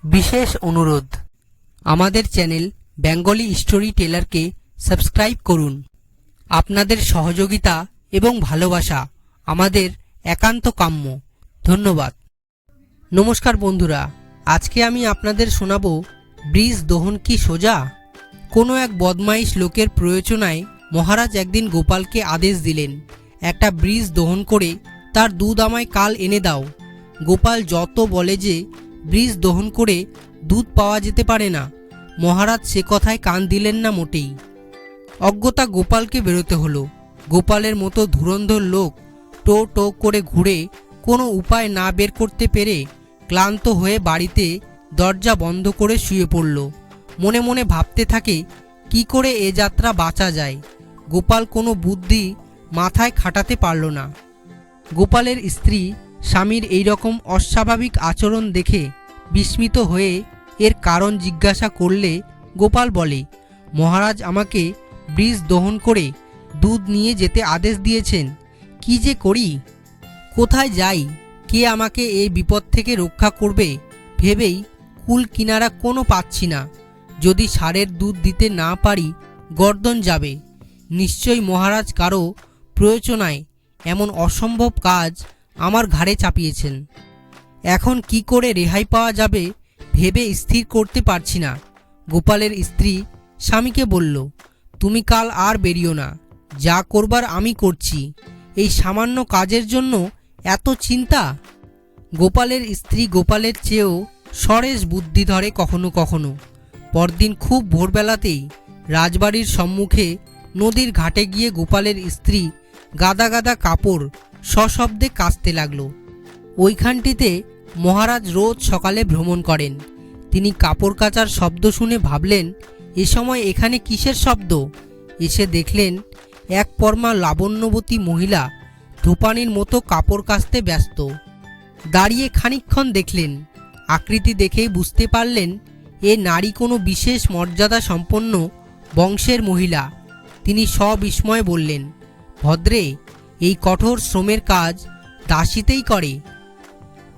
বিশেষ অনুরোধ, আমাদের চ্যানেল বেঙ্গলি স্টোরি টেলারকে সাবস্ক্রাইব করুন। আপনাদের সহযোগিতা এবং ভালোবাসা আমাদের একান্ত কাম্য। ধন্যবাদ। নমস্কার বন্ধুরা, আজকে আমি আপনাদের শোনাবো ব্রিজ দহন কি সোজা। কোনো এক বদমাইশ লোকের প্রয়োজনায় মহারাজ একদিন গোপালকে আদেশ দিলেন, একটা ব্রিজ দহন করে তার দুধ আমায় কাল এনে দাও। গোপাল যত বলে যে ব্রিজ দহন করে দুধ পাওয়া যেতে পারে না, মহারাজ সে কথায় কান দিলেন না মোটেই। অজ্ঞতা গোপালকে বেরোতে হলো। গোপালের মতো ধুরন্ধর লোক টো টো করে ঘুরে কোনো উপায় না বের করতে পেরে ক্লান্ত হয়ে বাড়িতে দরজা বন্ধ করে শুয়ে পড়ল। মনে মনে ভাবতে থাকে, কি করে এ যাত্রা বাঁচা যায়। গোপাল কোনো বুদ্ধি মাথায় খাটাতে পারল না। গোপালের স্ত্রী স্বামীর এই রকম অস্বাভাবিক আচরণ দেখে বিস্মিত হয়ে এর কারণ জিজ্ঞাসা করলে গোপাল বলে, মহারাজ আমাকে ব্রিজ দহন করে দুধ নিয়ে যেতে আদেশ দিয়েছেন। কি যে করি, কোথায় যাই, কে আমাকে এই বিপদ থেকে রক্ষা করবে ভেবেই কুল কিনারা কোনো পাচ্ছি না। যদি ষাঁড়ের দুধ দিতে না পারি গর্দন যাবে। নিশ্চয়ই মহারাজ কারো প্রয়োজনায় এমন অসম্ভব কাজ আমার ঘাড়ে চাপিয়েছেন। এখন কি করে রেহাই পাওয়া যাবে ভেবে স্থির করতে পারছি না। গোপালের স্ত্রী স্বামীকে বলল, তুমি কাল আর বেরিও না, যা করবার আমি করছি। এই সামান্য কাজের জন্য এত চিন্তা। গোপালের স্ত্রী গোপালের চেয়েও সরেস বুদ্ধি ধরে কখনো কখনো। পরদিন খুব ভোরবেলাতেই রাজবাড়ির সম্মুখে নদীর ঘাটে গিয়ে গোপালের স্ত্রী গাদা গাদা কাপড় সশব্দে কাচতে লাগল। ওইখানটিতে মহারাজ রোজ সকালে ভ্রমণ করেন। তিনি কাপড় কাচার শব্দ শুনে ভাবলেন, এ সময় এখানে কিসের শব্দ। এসে দেখলেন এক পরমা লাবণ্যবতী মহিলা ধূপানির মতো কাপড় কাচতে ব্যস্ত। দাঁড়িয়ে খানিকক্ষণ দেখলেন। আকৃতি দেখেই বুঝতে পারলেন এ নারী কোনো বিশেষ মর্যাদা সম্পন্ন বংশের মহিলা। তিনি সবিস্ময়ে বললেন, ভদ্রে, এই কঠোর শ্রমের কাজ দাসীতেই করে।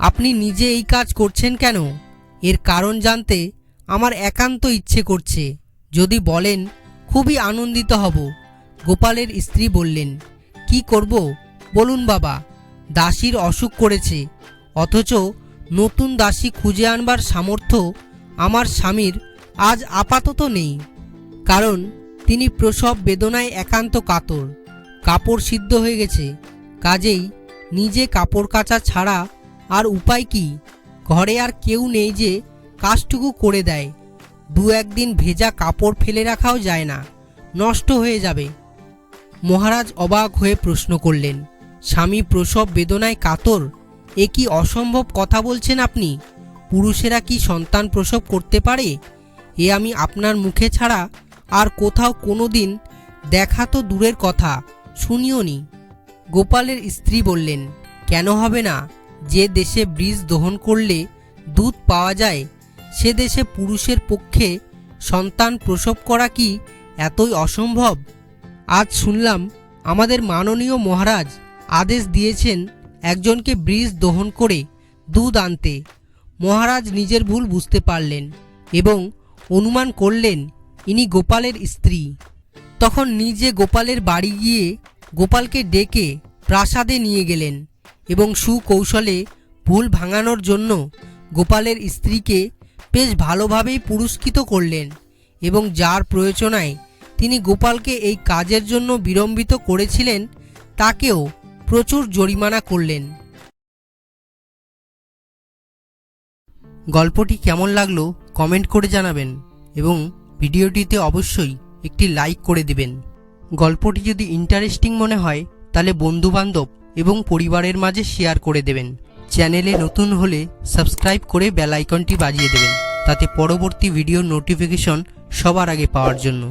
আপনি নিজে এই কাজ করছেন কেন? এর কারণ জানতে আমার একান্ত ইচ্ছে করছে। যদি বলেন খুবই আনন্দিত হব। গোপালের স্ত্রী বললেন, কি করব বলুন বাবা, দাসীর অসুখ করেছে, অথচ নতুন দাসী খুঁজে আনবার সামর্থ্য আমার স্বামীর আজ আপাতত নেই। কারণ তিনি প্রসব বেদনায় একান্ত কাতর। কাপড় সিদ্ধ হয়ে গেছে, কাজেই নিজে কাপড় কাচা ছাড়া আর উপায় কি? ঘরে আর কেউ নেই যে কাজটুকু করে দেয়। দু একদিন ভেজা কাপড় ফেলে রাখাও যায় না, নষ্ট হয়ে যাবে। মহারাজ অবাক হয়ে প্রশ্ন করলেন, স্বামী প্রসব বেদনায় কাতর, এ কি অসম্ভব কথা বলছেন আপনি? পুরুষেরা কি সন্তান প্রসব করতে পারে? এ আমি আপনার মুখে ছাড়া আর কোথাও কোনো দিন দেখা তো দূরের কথা, শুনিও নি। গোপালের স্ত্রী বললেন, কেন হবে না? যে দেশে ব্রিজ দহন করলে দুধ পাওয়া যায়, সে দেশে পুরুষের পক্ষে সন্তান প্রসব করা কি এতই অসম্ভব? আজ শুনলাম আমাদের মাননীয় মহারাজ আদেশ দিয়েছেন একজনকে ব্রিজ দহন করে দুধ আনতে। মহারাজ নিজের ভুল বুঝতে পারলেন এবং অনুমান করলেন ইনি গোপালের স্ত্রী। তখন নিজে গোপালের বাড়ি গিয়ে গোপালকে ডেকে প্রাসাদে নিয়ে গেলেন এবং সুকৌশলে ভুল ভাঙানোর জন্য গোপালের স্ত্রীকে বেশ ভালোভাবেই পুরস্কৃত করলেন এবং যার প্রয়োজনায় তিনি গোপালকে এই কাজের জন্য বিলম্বিত করেছিলেন তাকেও প্রচুর জরিমানা করলেন। গল্পটি কেমন লাগলো কমেন্ট করে জানাবেন এবং ভিডিওটিতে অবশ্যই একটি লাইক করে দিবেন। গল্পটি যদি ইন্টারেস্টিং মনে হয় তাহলে বন্ধুবান্ধব এবং পরিবারের মাঝে শেয়ার করে দেবেন। চ্যানেলে নতুন হলে সাবস্ক্রাইব করে বেল আইকনটি বাজিয়ে দেবেন, তাতে পরবর্তী ভিডিওর নোটিফিকেশন সবার আগে পাওয়ার জন্য।